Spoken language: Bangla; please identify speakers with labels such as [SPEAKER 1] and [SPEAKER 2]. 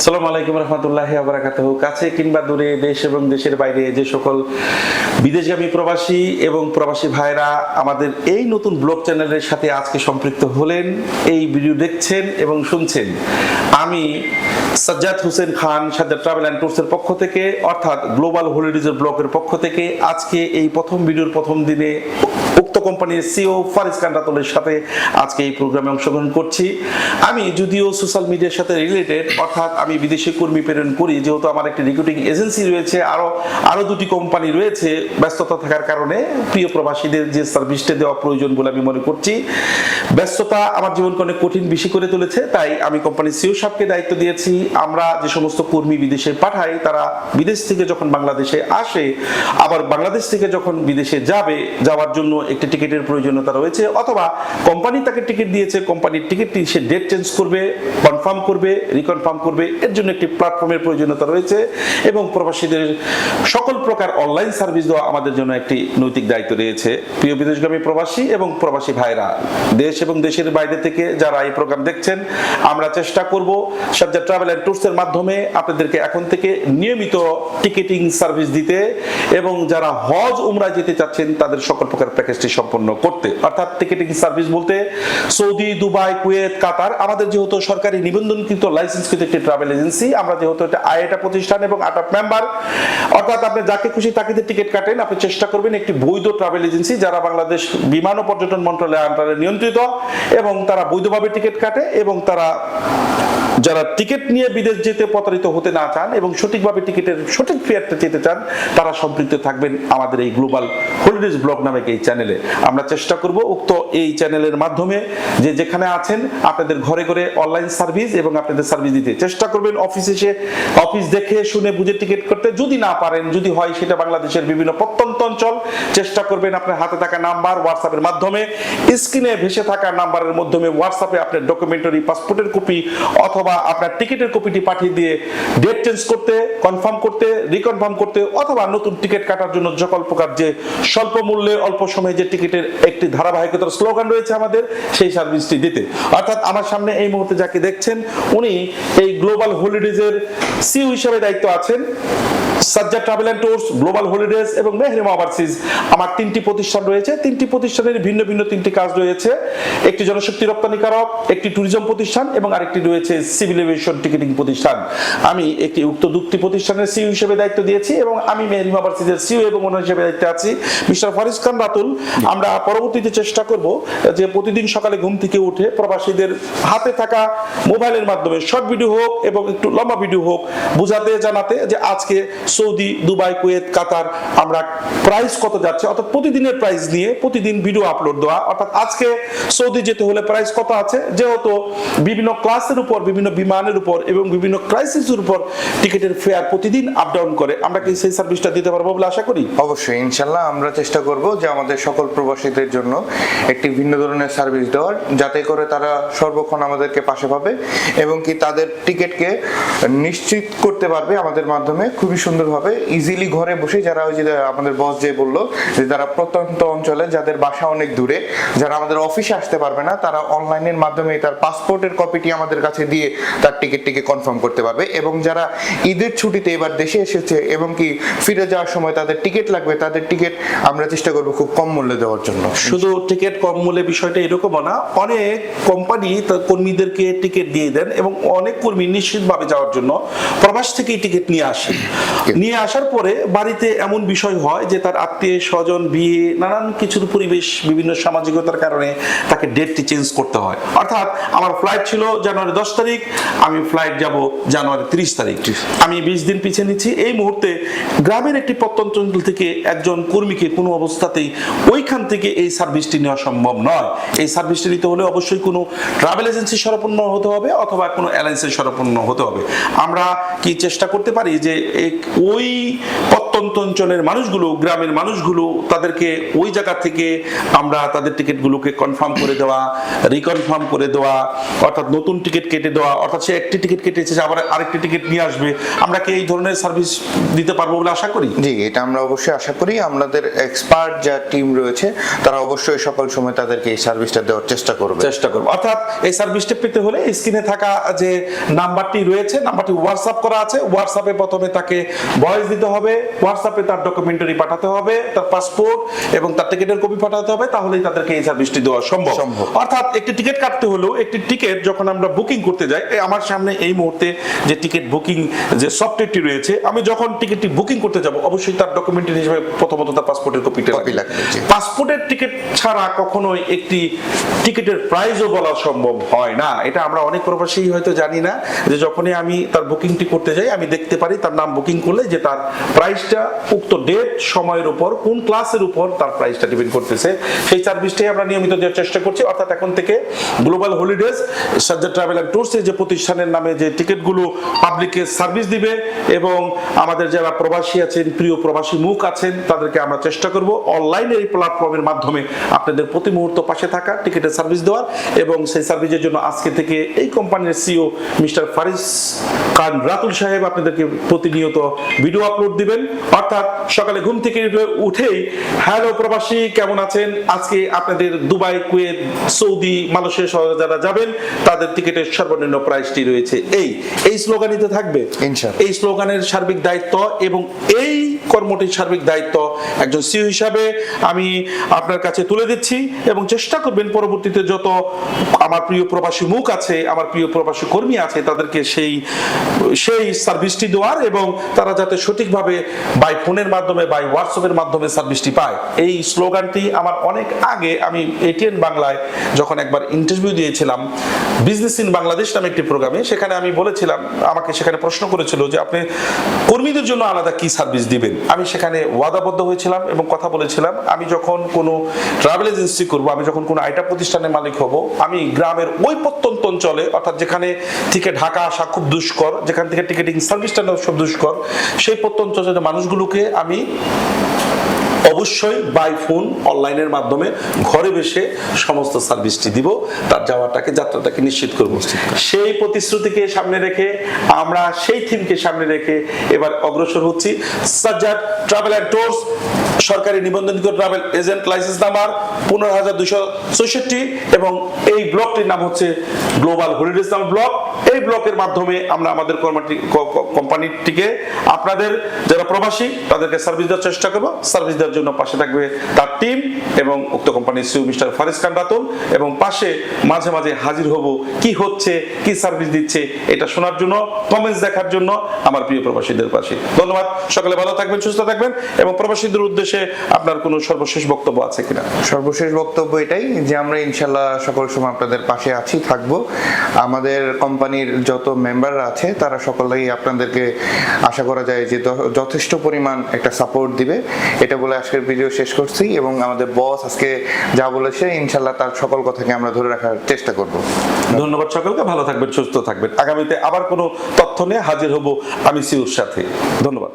[SPEAKER 1] আসসালামু আলাইকুম রহমতুল্লাহি ওয়া বারাকাতুহু। কাছে কিংবা দূরে, দেশ এবং দেশের বাইরে যে সকল বিদেশগামী প্রবাসী এবং প্রবাসী ভাইরা আমাদের এই নতুন ব্লগ চ্যানেলের সাথে আজকে সম্পৃক্ত হলেন, এই ভিডিও দেখছেন এবং শুনছেন, আমি সাজ্জাদ হোসেন খান সাজ্জাদ ট্রাভেল অ্যান্ড ট্যুরসের পক্ষ থেকে, অর্থাৎ গ্লোবাল হলিডেজের ব্লগের পক্ষ থেকে আজকে এই প্রথম ভিডিওর প্রথম দিনে উক্ত কোম্পানির সিও ফারিস খান রাতুলের সাথে আজকে এই প্রোগ্রামে অংশগ্রহণ করছি। আমি যদিও সোশ্যাল মিডিয়ার সাথে রিলেটেড, অর্থাৎ আমি বিদেশি কর্মী প্রেরণ করি, যেহেতু আমার একটি রিক্রুটিং এজেন্সি রয়েছে, আরো দুটি কোম্পানি রয়েছে, ব্যস্ততা থাকার কারণে প্রিয় প্রবাসীদের যে সার্ভিসটা দেওয়া প্রয়োজন বলে আমি মনে করছি। ব্যস্ততা আমার জীবনকে অনেক কঠিন বেশি করে তুলেছে, তাই আমি কোম্পানির সিও সাহেবকে দায়িত্ব দিয়েছি। আমরা যে সমস্ত কর্মী বিদেশে পাঠাই, তারা বিদেশ থেকে যখন বাংলাদেশে আসে, আবার বাংলাদেশ থেকে যখন বিদেশে যাওয়ার জন্য একটি টিকিটের প্রয়োজনীয়তা রয়েছে, অথবা কোম্পানি তাকে টিকিট দিয়েছে, কোম্পানির টিকিটটি সে ডেট চেঞ্জ করবে, কনফার্ম করবে, রিকনফার্ম করবে, এর জন্য একটি প্ল্যাটফর্মের প্রয়োজনীয়তা রয়েছে। এবং প্রবাসীদের সকল প্রকার অনলাইন সার্ভিস দেওয়া আমাদের জন্য একটি নৈতিক দায়িত্ব রয়েছে। প্রিয় বিদেশগামী প্রবাসী এবং প্রবাসী ভাইরা, দেশ এবং দেশের বাইরে থেকে যারা এই প্রোগ্রাম দেখছেন, আমরা চেষ্টা করব সাজ্জাদ ট্রাভেল অ্যান্ড ট্যুরসের মাধ্যমে আপনাদেরকে এখন থেকে নিয়মিত টিকিটিং সার্ভিস দিতে, এবং যারা হজ উমরায় যেতে চাচ্ছেন তাদের সকল প্রকার প্যাকেজটি সম্পন্ন করতে। অর্থাৎ টিকিটিং সার্ভিস বলতে সৌদি, দুবাই, কুয়েত, কাতার, আমাদের যেহেতু সরকারি নিবন্ধনকৃত লাইসেন্সকৃত একটি ট্রাভেল এজেন্সি, আমরা যেহেতু একটা আইএটা প্রতিষ্ঠান এবং আটক মেম্বার, অর্থাৎ আপনি যাকে খুশি তাকে টিকিট কাটেন, আপনি চেষ্টা করবেন একটি বৈধ ট্রাভেল এজেন্সি যারা বাংলাদেশ বিমান ও পর্যটন মন্ত্রণালয়ের আন্ডারে নিয়ন্ত্রিত, এবং তারা বৈধভাবে টিকিট কাটে, এবং তারা যারা টিকিট নিয়ে বিদেশ যেতে প্রতারিত হতে না চান এবং সঠিকভাবে টিকিটের সঠিক ফেয়ারটা যেতে চান, তারা সম্পৃক্ত থাকবেন আমাদের এই গ্লোবাল হলিডেজ ব্লগ নামক এই চ্যানেলে। আমরা চেষ্টা করব উক্ত এই চ্যানেলের মাধ্যমে যে যেখানে আছেন আপনাদের ঘরে ঘরে অনলাইন সার্ভিস এবং আপনাদের সার্ভিস দিতে চেষ্টা করবেন। অফিসে এসে অফিস দেখে শুনে বুঝে টিকিট করতে, যদি না পারেন, যদি হয় সেটা বাংলাদেশের বিভিন্ন প্রত্যন্ত অঞ্চল, চেষ্টা করবেন আপনার হাতে থাকা নাম্বার হোয়াটসঅ্যাপের মাধ্যমে, স্ক্রিনে ভেসে থাকা নাম্বারের মাধ্যমে হোয়াটসঅ্যাপে আপনার ডকুমেন্টারি পাসপোর্টের কপি অথবা আপনার টিকিটের কপিটি পাঠিয়ে দিয়ে ডেট চেঞ্জ করতে, কনফার্ম করতে, রিকনফার্ম করতে, অথবা নতুন টিকিট কাটার জন্য সকল প্রকার যে স্বল্প মূল্যে অল্প সময়ে যে টিকিটের একটি ধারাবাহিকতার স্লোগান রয়েছে আমাদের, সেই সার্ভিসটি দিতে। অর্থাৎ আমার সামনে এই মুহূর্তে যাকে দেখছেন, উনি এই গ্লোবাল হলিডেজের সিইও হিসেবে দায়িত্ব আছেন। Sajjad travel and tours, global holidays এবং মেহরিমা ওভারসিজ, আমার তিনটি প্রতিষ্ঠান রয়েছে। তিনটি প্রতিষ্ঠানের ভিন্ন ভিন্ন তিনটি কাজ রয়েছে। একটি জনশক্তি রপ্তানিকারক, একটি ট্যুরিজম প্রতিষ্ঠান এবং আরেকটি রয়েছে সিভিল এভিয়েশন টিকিটিং প্রতিষ্ঠান। আমি একটি উক্ত দুটি প্রতিষ্ঠানের সিইও হিসেবে দায়িত্ব দিয়েছি, এবং আমি মেহরিমা ওভারসিজের সিইও এবং ওনার হিসেবে দায়িত্বে আছি মিস্টার ফারিস খান রাতুল। আমরা পরবর্তীতে চেষ্টা করব যে প্রতিদিন সকালে ঘুম থেকে উঠে প্রবাসীদের হাতে থাকা মোবাইলের মাধ্যমে শর্ট ভিডিও হোক এবং একটু লম্বা ভিডিও হোক বুঝাতে, জানাতে যে আজকে সৌদি, দুবাই, কুয়েত, কাতার আমরা প্রাইস কত যাচ্ছে, অর্থাৎ প্রতিদিনের প্রাইস নিয়ে প্রতিদিন ভিডিও আপলোড দেওয়া। অর্থাৎ আজকে সৌদি যেতে হলে প্রাইস কত আছে, যেহেতু বিভিন্ন ক্লাসের উপর, বিভিন্ন বিমানের উপর এবং বিভিন্ন ক্রাইসিসের উপর টিকিটের ফেয়ার প্রতিদিন আপ ডাউন করে। আমরা কি সেই সার্ভিসটা দিতে পারবো বলে আশা করি?
[SPEAKER 2] অবশ্যই, ইনশাল্লাহ আমরা চেষ্টা করব যে আমাদের সকল প্রবাসীদের জন্য একটি ভিন্ন ধরনের সার্ভিস দেওয়ার, যাতে করে তারা সর্বক্ষণ আমাদেরকে পাশে পাবে এবং কি তাদের টিকিটকে নিশ্চিত করতে পারবে আমাদের মাধ্যমে খুবই সুন্দরভাবে, ইজিলি ঘরে বসে। যারা ওই যে আমাদের বস যে বললো যে যারা প্রত্যন্ত অঞ্চলে, যাদের বাসা অনেক দূরে, যারা আমাদের অফিসে আসতে পারবে না, তারা অনলাইনের মাধ্যমে তার পাসপোর্টের কপিটি আমাদের কাছে দিয়ে তার টিকিটটিকে কনফার্ম করতে পারবে। এবং যারা ঈদের ছুটিতে এবার দেশে এসেছে এবং কি ফিরে যাওয়ার সময় তাদের টিকিট লাগবে, তাদের টিকিট আমরা চেষ্টা করবো খুব কম মূল্যে দেওয়ার জন্য।
[SPEAKER 1] শুধু টিকিট কম মূল্যে বিষয়টা এরকমও না, অনেক কোম্পানি তার কর্মীদেরকে টিকিট দিয়ে দেন এবং অনেক কর্মী নিশ্চিতভাবে যাওয়ার জন্য প্রবাস থেকেই টিকিট নিয়ে আসেন। নিয়ে আসার পরে বাড়িতে এমন বিষয় হয় যে তার আত্মীয় স্বজন, বিয়ে, নানান কিছুর পরিবেশ, বিভিন্ন সামাজিকতার কারণে তাকে ডেটটি চেঞ্জ করতে হয়। অর্থাৎ আমার ফ্লাইট ছিল জানুয়ারি 10 তারিখ, আমি ফ্লাইট যাব জানুয়ারি 30 তারিখ, আমি 20 দিন পিছিয়ে নিচ্ছি। এই মুহূর্তে গ্রামের একটি প্রত্যন্ত অঞ্চল থেকে একজন কর্মীকে কোনো অবস্থাতেই ওইখান থেকে এই সার্ভিসটি নেওয়া সম্ভব নয়। এই সার্ভিসটি নিতে হলে অবশ্যই কোনো ট্রাভেল এজেন্সি শরণাপন্ন হতে হবে অথবা কোনো এয়ারলাইন্সের শরণাপন্ন হতে হবে। আমরা কি চেষ্টা করতে পারি যে ওই প্রত্যন্ত অঞ্চলের মানুষগুলো, গ্রামের মানুষগুলো, তাদেরকে ওই জায়গা থেকে আমরা তাদের টিকিটগুলোকে কনফার্ম করে দেওয়া, রিকনফার্ম করে দেওয়া, অর্থাৎ নতুন টিকিট কেটে দেওয়া, অর্থাৎ সে একটি টিকিট কেটেছে আবার আরেকটি টিকিট নিয়ে আসবে। আমরা কি এই ধরনের সার্ভিস দিতে পারবো বলে আশা করি?
[SPEAKER 2] জি, এটা আমরা অবশ্যই আশা করি। আমাদের এক্সপার্ট যা টিম রয়েছে তারা অবশ্যই সকল সময় তাদেরকে এই সার্ভিসটা দেওয়ার চেষ্টা করবো।
[SPEAKER 1] অর্থাৎ এই সার্ভিসটা পেতে হলে স্ক্রিনে থাকা যে নাম্বারটি রয়েছে, নাম্বারটি হোয়াটসঅ্যাপ করা আছে, হোয়াটসঅ্যাপে প্রথমে তাকে ভয়েস দিতে হবে, হোয়াটসঅ্যাপে তার ডকুমেন্টারি পাঠাতে হবে, তার পাসপোর্ট এবং তার টিকিটের কপি পাঠাতে হবে, তাহলেই তাদেরকে এই সার্ভিসটি দেওয়া সম্ভব। অর্থাৎ একটি টিকিট কাটতে হলেও, একটি টিকিট যখন আমরা বুকিং করতে যাই, আমার সামনে এই মুহূর্তে যে টিকিট বুকিং যে সফটওয়্যারটি রয়েছে, আমি যখন টিকিটটি বুকিং করতে যাব অবশ্যই তার ডকুমেন্টারি হিসেবে প্রথমত তার পাসপোর্টের কপিটা লাগবে। পাসপোর্টের টিকিট ছাড়া কখনোই একটি টিকিটের প্রাইসও বলা সম্ভব হয় না। এটা আমরা অনেক প্রবাসী হয়তো জানি না, যে যখনই আমি তার বুকিংটি করতে যাই আমি দেখতে পারি তার নাম বুকিং করলে যে তার প্রাইসটা উক্ত ডেট সময়ের উপর, কোন ক্লাসের উপর তার প্রাইসটা ডিপেন্ড করতেছে। সেই সার্ভিসটাই আমরা নিয়মিত দেওয়ার চেষ্টা করছি। অর্থাৎ এখন থেকে global holidays Sajjad travel and tours যে প্রতিষ্ঠানের নামে যে টিকিটগুলো পাবলিককে সার্ভিস দিবে, এবং আমাদের যারা প্রবাসী আছেন, প্রিয় প্রবাসী মুখ আছেন, তাদেরকে আমরা চেষ্টা করব অনলাইনের এই প্ল্যাটফর্মের মাধ্যমে আপনাদের প্রতি মুহূর্ত পাশে থাকা, টিকিটের সার্ভিস দেওয়ার। এবং সেই সার্ভিসের জন্য আজকে থেকে এই কোম্পানির সিইও মিস্টার ফারিস খান রাতুল সাহেব আপনাদেরকে প্রতিনিয়ত ভিডিও আপলোড দিবেন। অর্থাৎ সকালে ঘুম থেকে উঠেই হ্যালো প্রবাসী কেমন আছেন, আজকে আপনাদের দুবাই, কুয়েত, সৌদি, মালয়েশিয়া সহ যারা যাবেন তাদের টিকিটের সর্বনিম্ন প্রাইসটি রয়েছে এই স্লোগানই তো থাকবে ইনশাআল্লাহ। এই স্লোগানের সার্বিক দায়িত্ব এবং এই কর্মটির সার্বিক দায়িত্ব একজন সিইও হিসাবে আমি আপনার কাছে তুলে দিচ্ছি, এবং চেষ্টা করবেন পরবর্তীতে যত আমার প্রিয় প্রবাসী মুখ আছে, আমার প্রিয় প্রবাসী কর্মী আছে, তাদেরকে সেই সার্ভিসটি দেওয়ার, এবং তারা যাতে সঠিকভাবে বাই ফোনের মাধ্যমে, বাই হোয়াটসঅ্যাপের মাধ্যমে সার্ভিসটি পায়। এই স্লোগানটি আমার অনেক আগে, আমি এটিএন বাংলায় যখন একবার ইন্টারভিউ দিয়েছিলাম বিজনেস ইন বাংলাদেশ নামে একটি প্রোগ্রামে, সেখানে আমি বলেছিলাম, আমাকে সেখানে প্রশ্ন করেছিল যে আপনি কর্মীদের জন্য আলাদা কি সার্ভিস দিবেন। আমি সেখানে ওয়াদাবদ্ধ হয়েছিলাম এবং কথা বলেছিলাম, আমি যখন কোনো ট্রাভেল এজেন্সি করব, আমি যখন কোনো আইটা প্রতিষ্ঠানের মালিক হব, আমি গ্রামের ওই প্রত্যন্ত অঞ্চলে, অর্থাৎ যেখানে থেকে ঢাকা আসা খুব দুষ্কর, যেখান থেকে টিকেটিং সার্ভিসটা নেওয়া সব দুষ্কর, সেই প্রত্যন্ত অঞ্চলের মানুষগুলোকে আমি অবশ্যই বাই ফোন অনলাইনের মাধ্যমে ঘরে বসে সমস্ত সার্ভিসটি দিব, তার যাত্রাটাকে নিশ্চিত করব। সেই প্রতিশ্রুতিকে সামনে রেখে, আমরা সেই থিমকে সামনে রেখে এবার অগ্রসর হচ্ছি। সাজ্জাদ ট্রাভেল এন্ড ট্যুরস সরকারি নিবন্ধিত ট্রাভেল এজেন্ট, লাইসেন্স নাম্বার 15,264, এবং এই ব্লকটির নাম হচ্ছে গ্লোবাল হলিডেজ নাম ব্লক। এই ব্লকের মাধ্যমে আমরা আমাদের কোম্পানিটিকে, আপনাদের যারা প্রবাসী তাদেরকে সার্ভিস দেওয়ার চেষ্টা করব। সার্ভিস দেওয়ার জন্য পাশে থাকবে তার টিম এবং উক্ত কোম্পানির সিইও মিস্টার ফারিস খান রাতুল, এবং পাশে মাঝে মাঝে হাজির হব কি হচ্ছে, কি সার্ভিস দিচ্ছে এটা শোনার জন্য, কমেন্টস দেখার জন্য আমার প্রিয় প্রবাসীদের পাশে। ধন্যবাদ। সকালে ভালো থাকবেন, সুস্থ থাকবেন, এবং প্রবাসীদের উদ্দেশ্যে আপনার কোনো সর্বশেষ বক্তব্য আছে কিনা?
[SPEAKER 2] সর্বশেষ বক্তব্য এটাই যে আমরা ইনশাল্লাহ সকল সময় আপনাদের পাশে আছি, থাকবো। আমাদের কোম্পানির যত মেম্বাররা আছে তারা সকলেই আপনাদেরকে আশা করা যায় যে যথেষ্ট পরিমাণ একটা সাপোর্ট দিবে। এটা বলে আজকের ভিডিও শেষ করছি, এবং আমাদের বস আজকে যা বলেছে ইনশাল্লাহ তার সকল কথাকে আমরা ধরে রাখার চেষ্টা করব।
[SPEAKER 1] ধন্যবাদ সকলকে, ভালো থাকবেন, সুস্থ থাকবেন। আগামীতে আবার কোনো তথ্য নিয়ে হাজির হব আমি সিইওর সাথে। ধন্যবাদ।